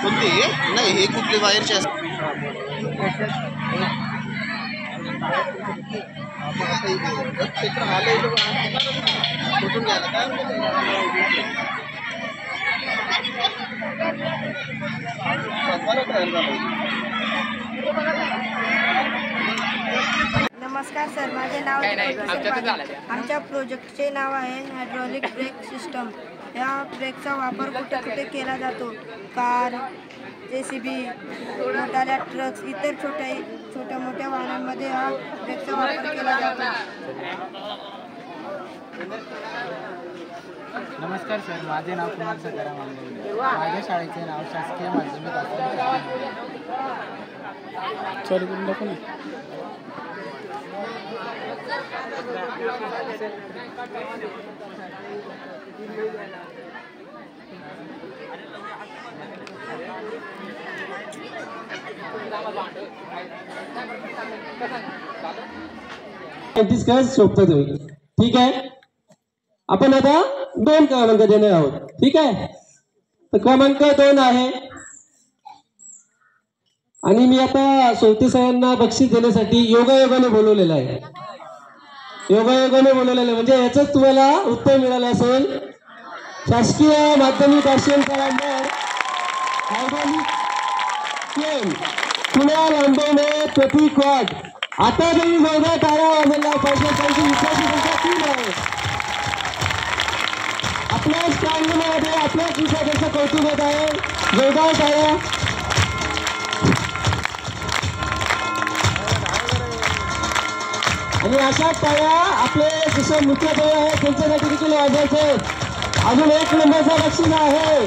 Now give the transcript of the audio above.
कोणती नाही, हे कुठले बाहेरचे असतात. नमस्कार सर, माझे नाव आमच्या प्रोजेक्टचे नाव आहे हायड्रॉलिक ब्रेक सिस्टम. या ब्रेकचा वापर कुठे कुठे केला जातो? कार, JCB, मोठाल्या ट्रक्स, इतर छोट्या मोठ्या वाहनांमध्ये हा ब्रेकचा वापर केला जातो. नमस्कार सर, माझे नाव कुमार सकाराम आंबे. माझ्या शाळेचे नाव शासकीय माध्यमिक सोपत होईल. ठीक आहे, आपण आता 2 क्रमांक देणार आहोत. ठीक आहे, तर क्रमांक 2 आहे आणि मी आता सोबती सरांना बक्षीस देण्यासाठी योगायोगाने बोलवलेलं आहे. योगायोगाने बोलवलेलं म्हणजे याच तुम्हाला उत्तर मिळालं असेल. शासकीय माध्यमिक आशियन शाळांवर हायड्रॉलिक क्रेन पुण्या लांबवणे प्रतीक वाट. आता तरी जोरदार टाळ्या वाजवल्या पाहिजे, त्यांची विश्वासी संख्या 3 आहे. आपल्या स्टँडमध्ये आपल्याच विषयाचं कौतुक होत आहे. जोरदार टाळ्या. आणि अशा टाळ्या आपले जसं मुख्याध्याय आहे त्यांच्यासाठी देखील वाजवायचे. अजून 1 नंबरचा बक्षीस आहे.